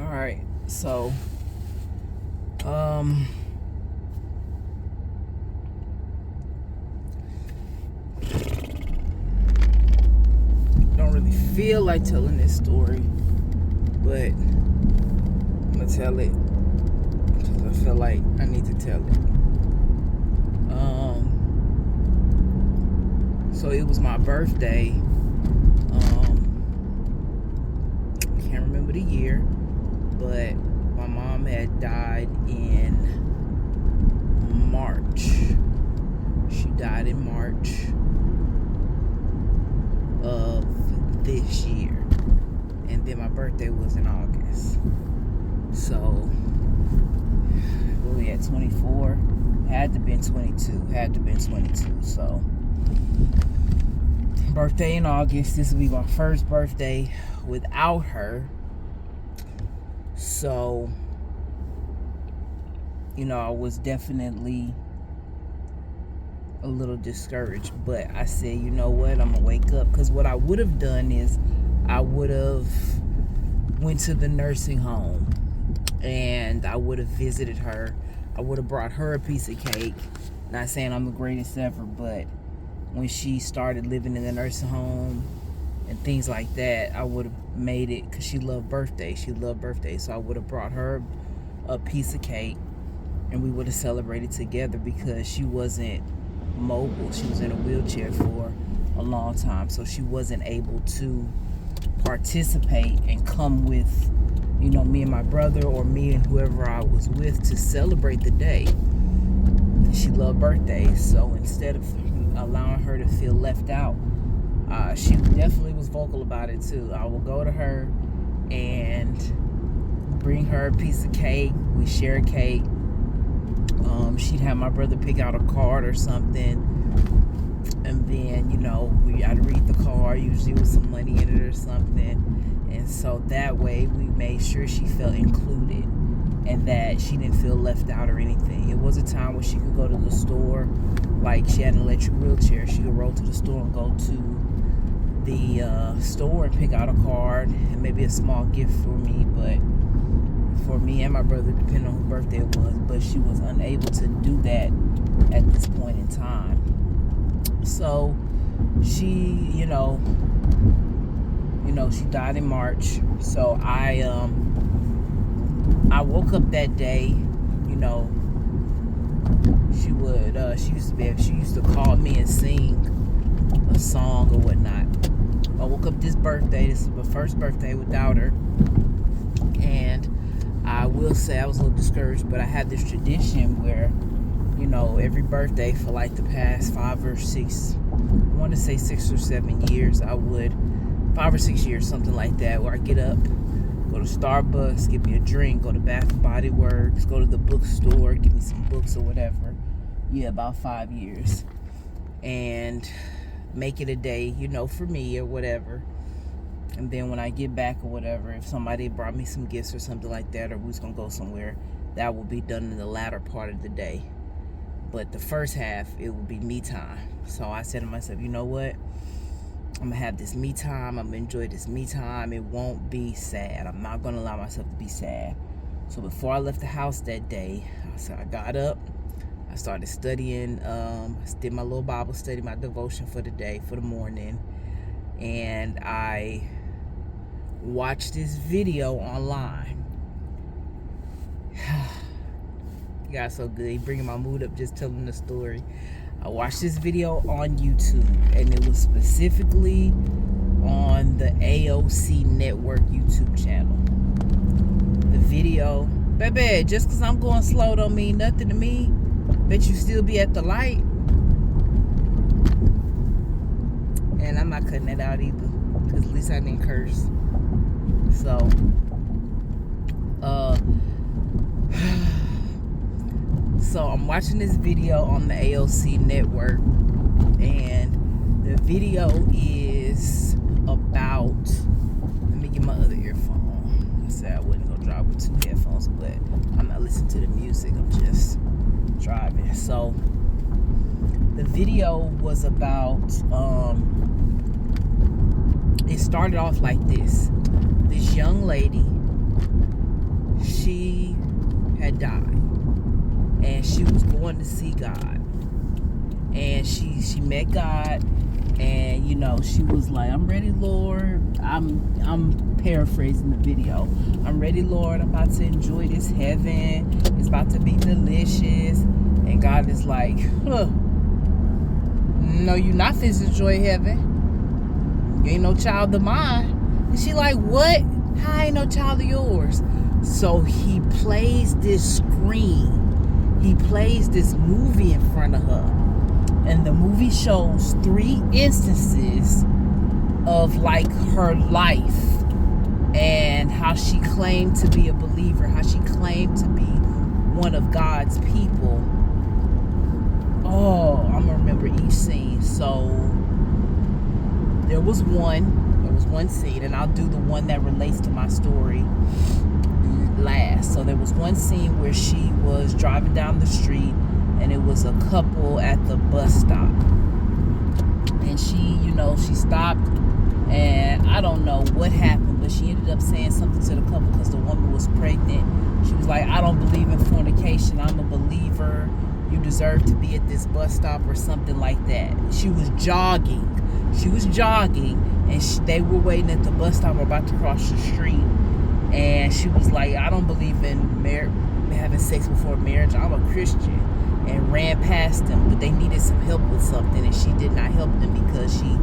Alright, so don't really feel like telling this story, but I'm gonna tell it because I feel like I need to tell it. So it was my birthday. I can't remember the year, but my mom had died in March. She died in March of this year, and then my birthday was in August. So what we at, 24? Had to been 22. So birthday in August. This will be my first birthday without her. So, I was definitely a little discouraged, but I said, you know what, I'm gonna wake up, because what I would have done is I would have went to the nursing home and I would have visited her. I would have brought her a piece of cake. Not saying I'm the greatest ever, but when she started living in the nursing home and things like that, I would have made it, because she loved birthdays. So I would have brought her a piece of cake and we would have celebrated together, because she wasn't mobile. She was in a wheelchair for a long time, so she wasn't able to participate and come with, me and my brother, or me and whoever I was with, to celebrate the day. She loved birthdays, so instead of allowing her to feel left out, she definitely was vocal about it too. I will go to her and bring her a piece of cake. We share a cake. She'd have my brother pick out a card or something, and then I'd read the card, usually with some money in it or something, and so that way we made sure she felt included and that she didn't feel left out or anything. It was a time where she could go to the store, like she had an electric wheelchair, she could roll to the store and go to the store and pick out a card and maybe a small gift for me, but for me and my brother, depending on whose birthday it was, but she was unable to do that at this point in time. So she, she died in March. So I woke up that day, she used to call me and sing a song or whatnot. I woke up this birthday. This is my first birthday without her, and I will say I was a little discouraged, but I had this tradition where, every birthday for like the past 5 or 6, I want to say 6 or 7 years, I would, 5 or 6 years, something like that, where I get up, go to Starbucks, get me a drink, go to Bath and Body Works, go to the bookstore, get me some books or whatever. Yeah, about 5 years. And make it a day, for me or whatever. And then when I get back or whatever, if somebody brought me some gifts or something like that, or we was going to go somewhere, that will be done in the latter part of the day. But the first half, it will be me time. So I said to myself, you know what? I'm going to have this me time. I'm going to enjoy this me time. It won't be sad. I'm not going to allow myself to be sad. So before I left the house that day, I got up. I started studying. I did my little Bible study, my devotion for the day, for the morning. And I watched this video online. It got so good. He bringing my mood up just telling the story. I watched this video on YouTube, and it was specifically on the AOC Network YouTube channel. The video, baby, just because I'm going slow don't mean nothing to me. Bet you still be at the light. And I'm not cutting that out either, because at least I didn't curse. So, I'm watching this video on the AOC Network, and the video is about, let me get my other earphone. I said I wasn't going to drive with 2 headphones, but I'm not listening to the music, I'm just driving. So, the video was about, it started off like this. This young lady she had died, and she was going to see God, and she met God, and you know, she was like, I'm ready, Lord. I'm paraphrasing the video. I'm ready, Lord. I'm about to enjoy this heaven. It's about to be delicious. And God is like, no, you're not fit to enjoy heaven. You ain't no child of mine. And she like, what? How I ain't no child of yours? So he plays this screen. He plays this movie in front of her. And the movie shows 3 instances of like her life and how she claimed to be a believer, how she claimed to be one of God's people. Oh, I'm gonna remember each scene. So there was one scene, and I'll do the one that relates to my story last. So there was one scene where she was driving down the street, and it was a couple at the bus stop, and she stopped, and I don't know what happened, but she ended up saying something to the couple because the woman was pregnant. She was like, I don't believe in fornication, I'm a believer, you deserve to be at this bus stop, or something like that. She was jogging, and they were waiting at the bus stop, about to cross the street, and she was like, I don't believe in having sex before marriage, I'm a Christian, and ran past them. But they needed some help with something, and she did not help them because she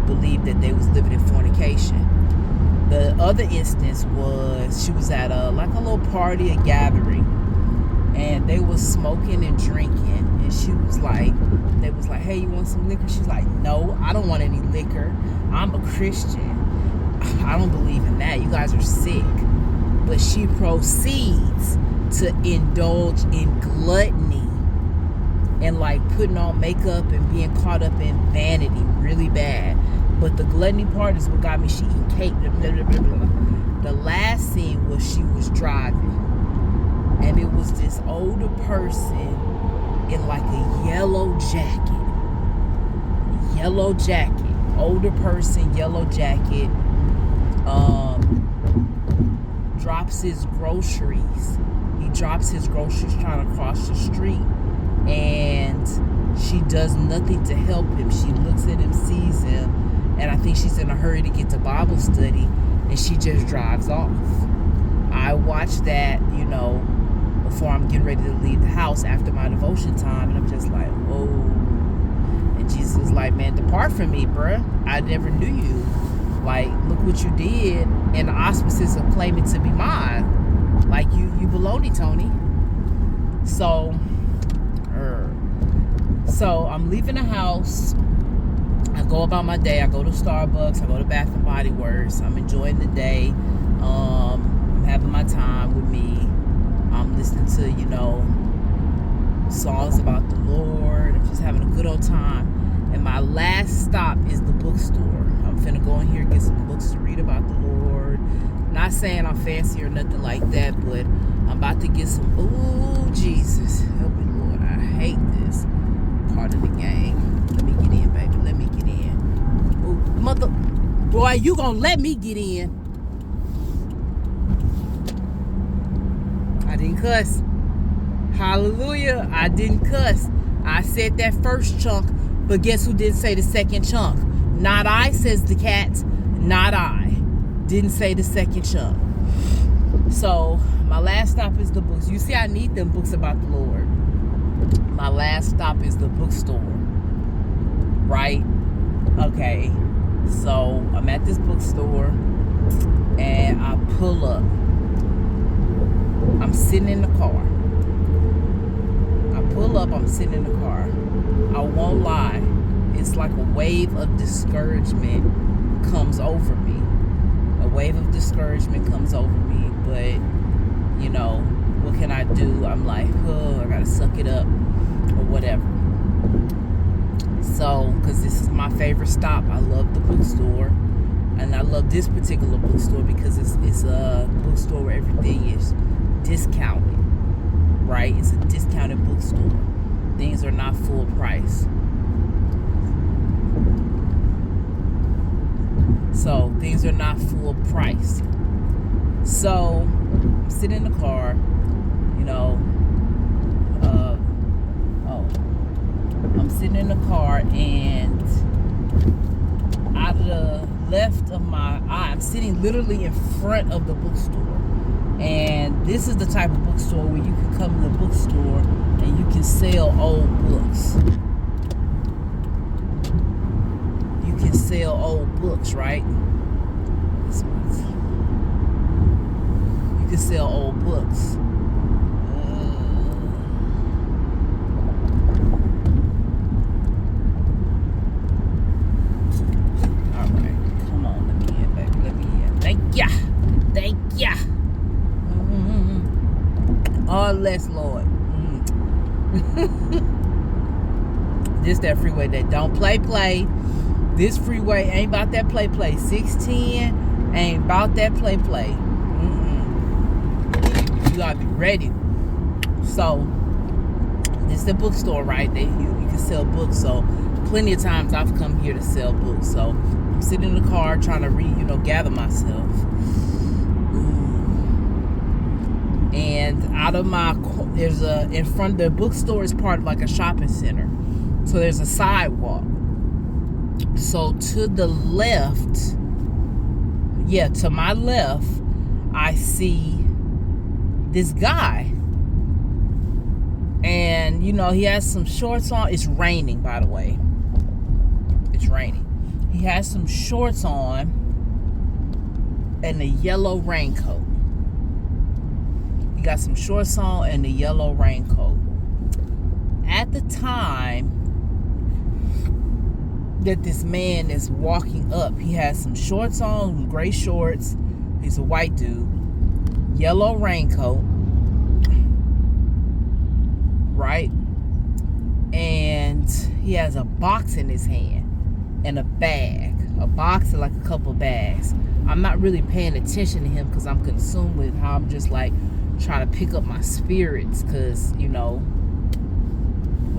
believed that they was living in fornication. The other instance was she was at a little party, a gathering, and they was smoking and drinking, and they was like, hey, you want some liquor? She's like, no, I don't want any liquor, I'm a Christian, I don't believe in that, you guys are sick. But she proceeds to indulge in gluttony and like putting on makeup and being caught up in vanity really bad. But the gluttony part is what got me. She eating cake, blah, blah, blah, blah, blah. The last scene was she was driving, and it was this older person in like a yellow jacket, older person, yellow jacket, drops his groceries. He drops his groceries trying to cross the street, and she does nothing to help him. She looks at him, sees him, and I think she's in a hurry to get to Bible study, and she just drives off. I watched that, before I'm getting ready to leave the house after my devotion time, and I'm just like, whoa. And Jesus was like, man, depart from me, bruh. I never knew you. Like, look what you did, and the auspices of claiming to be mine. Like, you baloney, Tony. So I'm leaving the house. I go about my day. I go to Starbucks. I go to Bath and Body Works. I'm enjoying the day. I'm having my time with me. I'm listening to, songs about the Lord. I'm just having a good old time. And my last stop is the bookstore. I'm finna go in here and get some books to read about the Lord. Not saying I'm fancy or nothing like that, but I'm about to get some. Ooh, Jesus. Help me, Lord. I hate this part of the game. Let me get in, baby. Let me get in. Ooh, mother. Boy, you gonna let me get in. I didn't cuss. Hallelujah. I didn't cuss. I said that first chunk, but guess who didn't say the second chunk? Not I, says the cat. Not I. Didn't say the second chunk. So my last stop is the books. You see, I need them books about the Lord. My last stop is the bookstore. Right? Okay. So I'm at this bookstore, and I pull up. I'm sitting in the car. I'm sitting in the car. I won't lie. It's like a wave of discouragement comes over me. A wave of discouragement comes over me, but what can I do? I'm like, I gotta suck it up or whatever. So, because this is my favorite stop, I love the bookstore, and I love this particular bookstore because it's a bookstore where everything is discounted, right? It's a discounted bookstore. Things are not full price. So things are not full price. So I'm sitting in the car, you know. I'm sitting in the car, and out of the left of my eye, I'm sitting literally in front of the bookstore. And this is the type of bookstore where you can come to the bookstore and you can sell old books. You can sell old books, right? You can sell old books. Thank ya. Oh, less, Lord. This that freeway that don't play. This freeway ain't about that play. 610 ain't about that play. You gotta be ready. So this is the bookstore, right? You can sell books. So plenty of times I've come here to sell books. So I'm sitting in the car trying to gather myself. And out of in front of the bookstore is part of like a shopping center. So there's a sidewalk. So to the left, to my left, I see this guy. And, he has some shorts on. It's raining, by the way. It's raining. He has some shorts on and a yellow raincoat. He got some shorts on and a yellow raincoat. At the time that this man is walking up, he has some shorts on, gray shorts. He's a white dude. Yellow raincoat. Right? And he has a box in his hand and a bag. A box and like a couple bags. I'm not really paying attention to him because I'm consumed with how I'm just like trying to pick up my spirits, because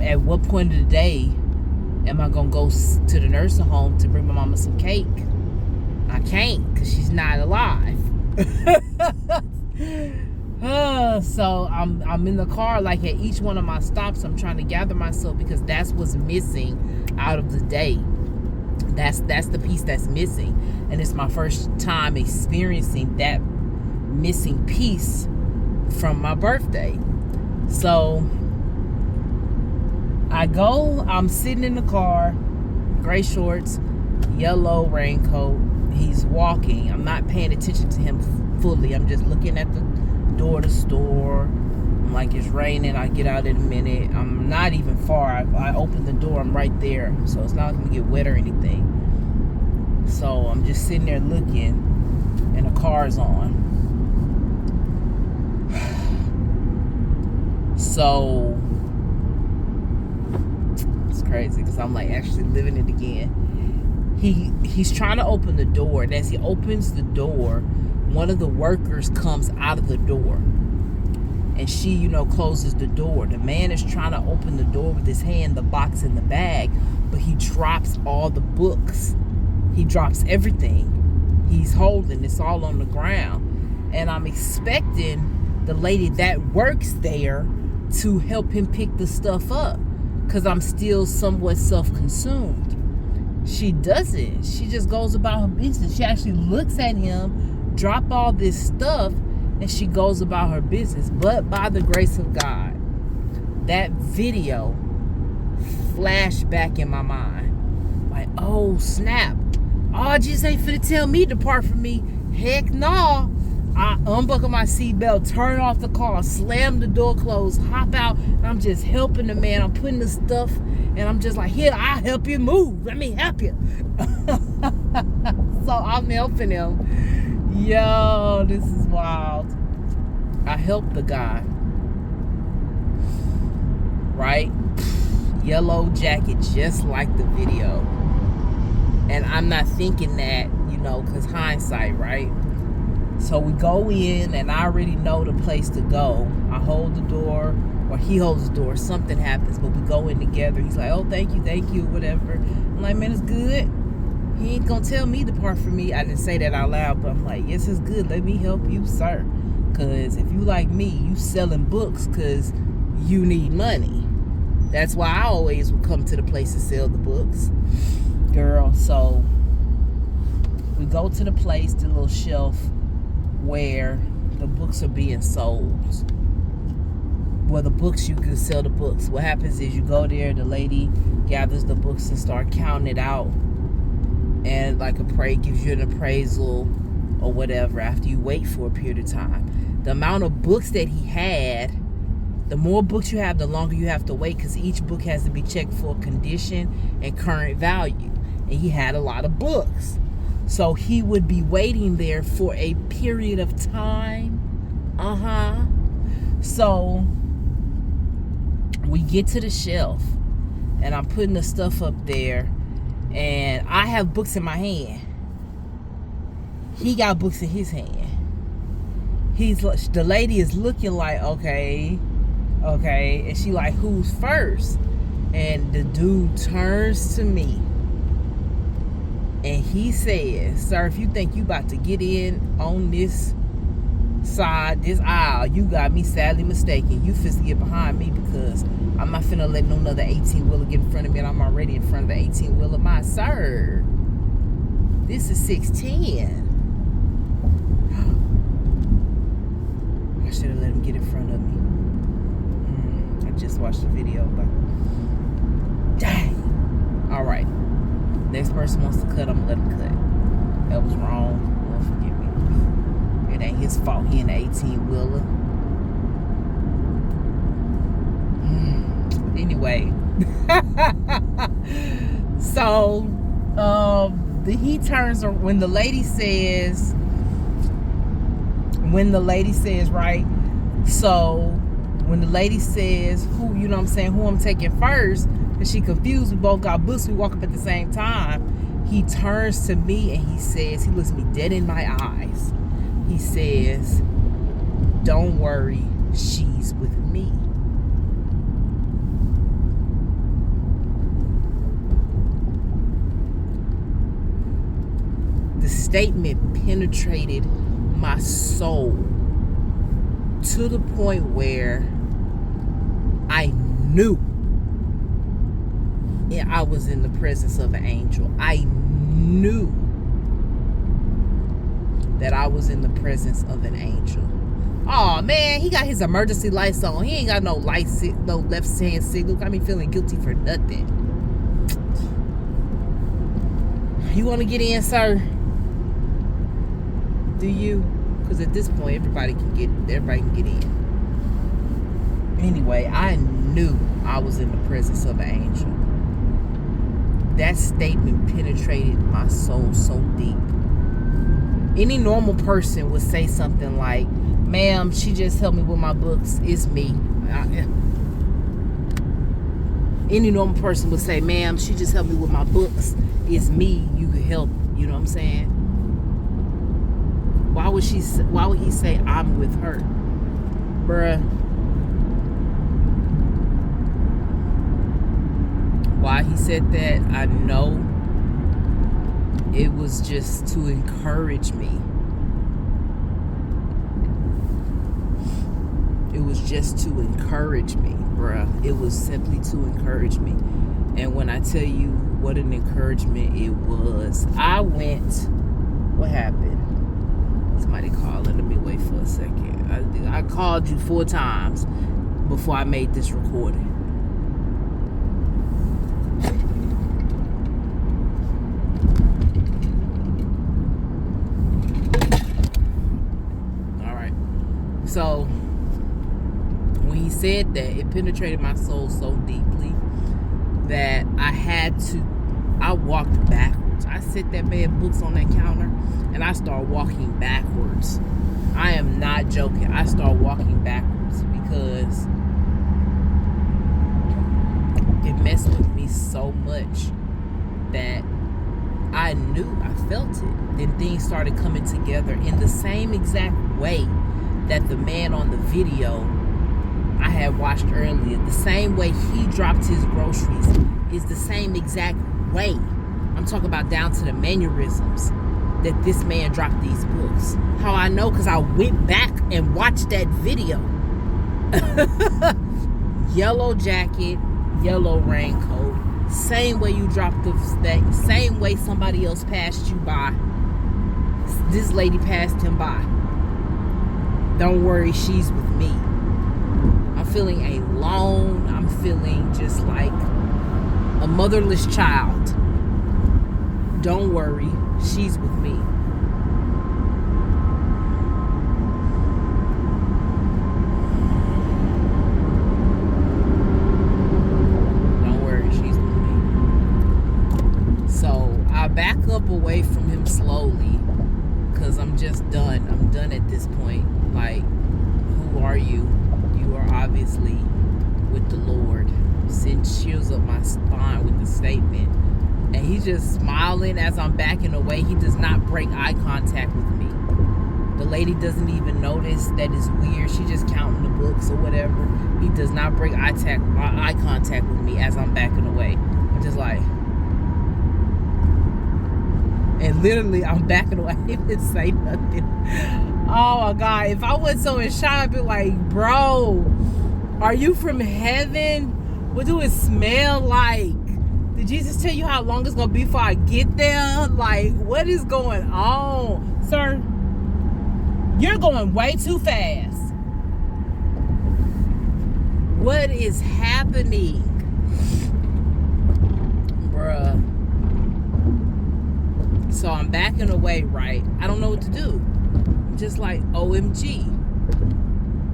at what point of the day am I gonna go to the nursing home to bring my mama some cake? I can't, because she's not alive. So I'm in the car, like at each one of my stops I'm trying to gather myself, because that's what's missing out of the day. That's the piece that's missing, and it's my first time experiencing that missing piece from my birthday. So I'm sitting in the car, gray shorts, yellow raincoat. He's walking. I'm not paying attention to him fully. I'm just looking at the door of the store. I'm like, it's raining. I get out in a minute. I'm not even far. I open the door. I'm right there. So it's not going to get wet or anything. So I'm just sitting there looking, and the car's on. So it's crazy, because I'm like actually living it again. He's trying to open the door, and as he opens the door, one of the workers comes out of the door, and she closes the door. The man is trying to open the door with his hand, the box in the bag, but he drops all the books. He drops everything he's holding. It's all on the ground, and I'm expecting the lady that works there to help him pick the stuff up, because I'm still somewhat self-consumed. She doesn't. She just goes about her business. She actually looks at him, drop all this stuff, and she goes about her business. But by the grace of God, that video flashed back in my mind. Like, oh snap. Oh, Jesus ain't finna tell me to depart from me. Heck no. I unbuckle my seatbelt, turn off the car, slam the door closed, hop out, and I'm just helping the man. I'm putting the stuff, and I'm just like, here, I'll help you move. Let me help you. So I'm helping him. Yo, this is wild. I helped the guy. Right? Yellow jacket, just like the video. And I'm not thinking that, because hindsight, right? So we go in, and I already know the place to go. I hold the door, or he holds the door. Something happens, but we go in together. He's like, oh, thank you, whatever. I'm like, man, it's good. He ain't gonna tell me to depart from me. I didn't say that out loud, but I'm like, yes, it's good. Let me help you, sir. Because if you like me, you selling books because you need money. That's why I always would come to the place to sell the books. Girl, so we go to the place, the little shelf where the books are being sold. Well, the books, you can sell the books. What happens is you go there, the lady gathers the books and start counting it out. And like gives you an appraisal or whatever after you wait for a period of time. The amount of books that he had, the more books you have, the longer you have to wait, because each book has to be checked for condition and current value. And he had a lot of books. So he would be waiting there for a period of time. So we get to the shelf and I'm putting the stuff up there and I have books in my hand. He got books in his hand. The lady is looking like, okay. And she like, who's first? And the dude turns to me and he says, sir, if you think you about to get in on this side, this aisle, you got me sadly mistaken. You finna get behind me because I'm not finna let no another 18-wheeler get in front of me and I'm already in front of the 18-wheeler. My sir, this is 610. I should have let him get in front of me. I just watched the video, but dang. All right. Next person wants to cut, I'm gonna let him cut. That was wrong. Lord forgive me. It ain't his fault. He in the 18-wheeler. Anyway. So, he turns, when the lady says, right? So, when the lady says, who, you know what I'm saying, who I'm taking first, and she confused, we both got books, we walk up at the same time. He turns to me and he says, he looks me dead in my eyes. He says, don't worry, she's with me. The statement penetrated my soul to the point where I knew I was in the presence of an angel. I knew that I was in the presence of an angel. Oh man, he got his emergency lights on. He ain't got no lights, no left hand signal. Got me feeling guilty for nothing. You want to get in, sir? Do you? Because at this point, everybody can get in. Anyway, I knew I was in the presence of an angel. That statement penetrated my soul so deep. Any normal person would say something like, ma'am, she just helped me with my books. It's me. Any normal person would say, ma'am, she just helped me with my books. It's me. You could help. You know what I'm saying? Why would he say I'm with her? Bruh. Why he said that, I know it was just to encourage me. It was just to encourage me, bruh. It was simply to encourage me. And when I tell you what an encouragement it was, I went, what happened? Somebody calling. Let me wait for a second. I called you 4 times before I made this recording. So when he said that, it penetrated my soul so deeply that I walked backwards. I set that man books on that counter and I start walking backwards. I am not joking. I start walking backwards because it messed with me so much that I knew, I felt it. Then things started coming together in the same exact way that the man on the video I had watched earlier, the same way he dropped his groceries is the same exact way. I'm talking about down to the mannerisms. that this man dropped these books. How I know? Because I went back and watched that video. Yellow jacket, yellow raincoat. Same way you dropped that. Same way somebody else passed you by. This lady passed him by. Don't worry, she's with me. I'm feeling alone. I'm feeling just like a motherless child. Don't worry, she's with me. Don't worry, she's with me. So I back up away from him slowly because I'm just done. I'm done at this point. Like, who are you? You are obviously with the Lord. Sends chills up my spine with the statement. And he's just smiling as I'm backing away. He does not break eye contact with me. The lady doesn't even notice that it's weird. She just counting the books or whatever. He does not break eye contact with me as I'm backing away. I'm just like... And literally, I'm backing away. He didn't say nothing. Oh my God. If I wasn't so in shock, I'd be like, bro, are you from heaven? What do it smell like? Did Jesus tell you how long it's going to be before I get there? Like, what is going on? Sir, you're going way too fast. What is happening? Bruh. So I'm backing away, right? I don't know what to do. I'm just like, OMG.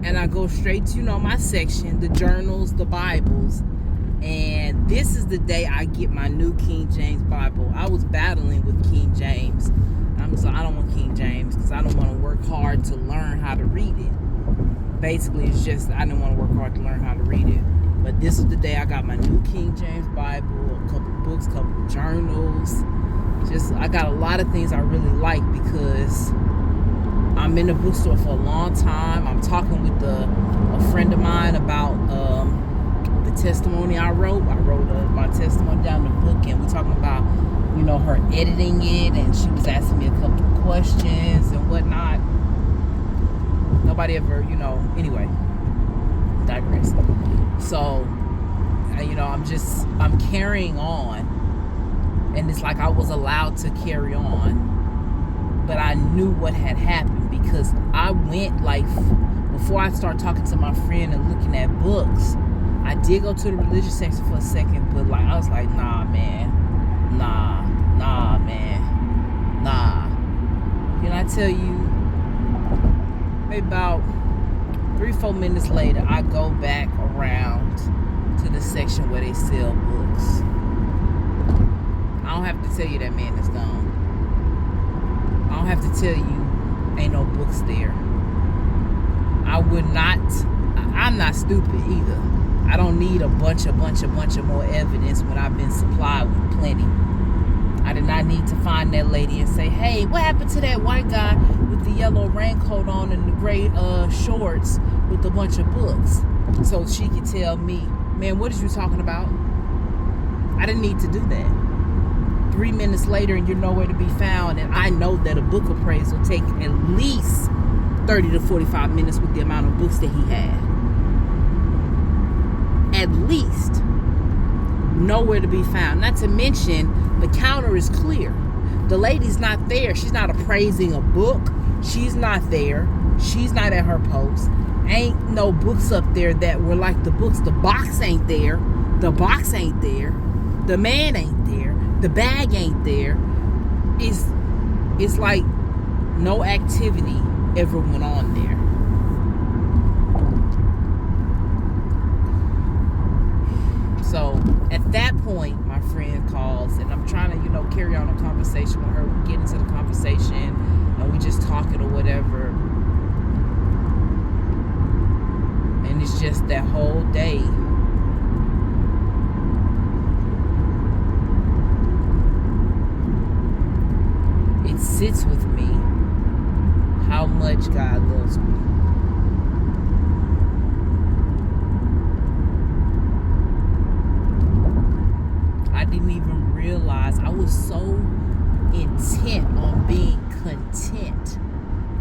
And I go straight to, my section, the journals, the Bibles. And this is the day I get my new King James Bible. I was battling with King James. I'm just like, I don't want King James because I don't want to work hard to learn how to read it. Basically, it's just I didn't want to work hard to learn how to read it. But this is the day I got my new King James Bible, a couple books, a couple journals. I got a lot of things I really like because I'm in the bookstore for a long time. I'm talking with a friend of mine about the testimony I wrote. I wrote my testimony down in the book, and we're talking about, her editing it, and she was asking me a couple of questions and whatnot. Nobody ever, anyway, digress. So, I'm carrying on. And it's like I was allowed to carry on. But I knew what had happened because I went, before I started talking to my friend and looking at books, I did go to the religious section for a second, but I was like, nah, man. Can I tell you, maybe about 3-4 minutes later, I go back around to the section where they sell books. I don't have to tell you that man is gone. I don't have to tell you ain't no books there. I'm not stupid either. I don't need a bunch of more evidence when I've been supplied with plenty. I did not need to find that lady and say, hey, what happened to that white guy with the yellow raincoat on and the gray shorts with a bunch of books? So she could tell me, man, what is you talking about? I didn't need to do that. 3 minutes later and you're nowhere to be found, and I know that a book appraisal will take at least 30 to 45 minutes with the amount of books that he had. At least. Nowhere to be found. Not to mention, the counter is clear. The lady's not there. She's not appraising a book. She's not there. She's not at her post. Ain't no books up there that were like the books. The box ain't there. The box ain't there. The man ain't there. The bag ain't there. It's like no activity ever went on there. So at that point, my friend calls, and I'm trying to, carry on a conversation with her. We get into the conversation, and we just talking or whatever. And it's just that whole day. It sits with me how much God loves me. I didn't even realize I was so intent on being content,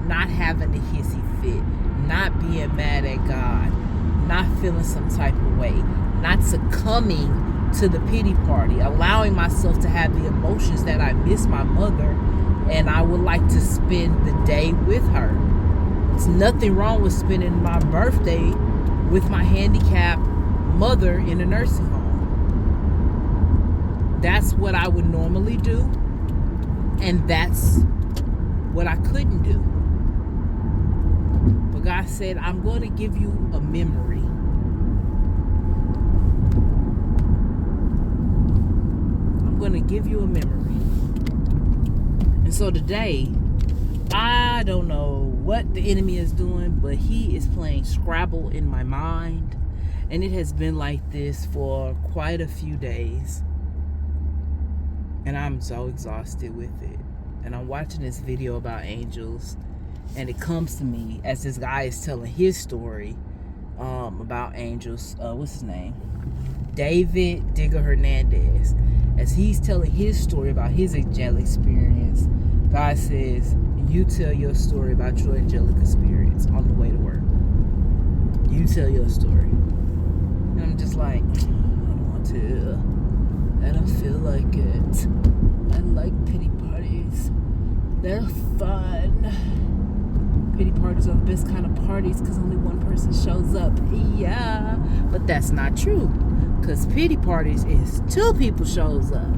not having a hissy fit, not being mad at God, not feeling some type of way, not succumbing to the pity party, allowing myself to have the emotions that I miss my mother and I would like to spend the day with her. There's nothing wrong with spending my birthday with my handicapped mother in a nursing home. That's what I would normally do, and that's what I couldn't do. But God said, I'm going to give you a memory. I'm going to give you a memory. And so today, I don't know what the enemy is doing, but he is playing Scrabble in my mind. And it has been like this for quite a few days. And I'm so exhausted with it. And I'm watching this video about angels. And it comes to me as this guy is telling his story about angels. What's his name? David Digger Hernandez. As he's telling his story about his angelic experience, God says, you tell your story about your angelic experience on the way to work. You tell your story. And I'm just like, I don't want to. I don't feel like it. I like pity parties. They're fun. Pity parties are the best kind of parties because only one person shows up. Yeah, but that's not true. Because pity parties is two people shows up.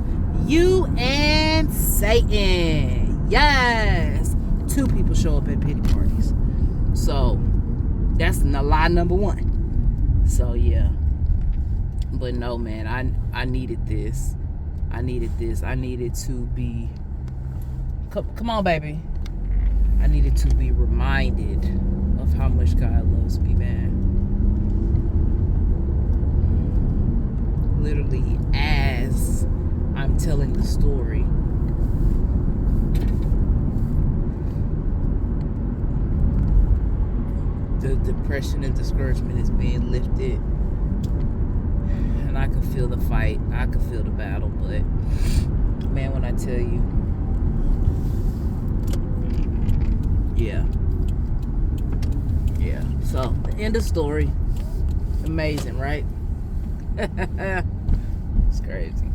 You and Satan. Yes. Two people show up at pity parties. So, that's lie number one. So, yeah. But no, man, I needed this. I needed this. I needed to be... Come on, baby. I needed to be reminded of how much God loves me, man. Literally, as I'm telling the story, the depression and discouragement is being lifted, and I can feel the fight, I can feel the battle. But man, when I tell you, yeah. So the end of story. Amazing, right? It's crazy.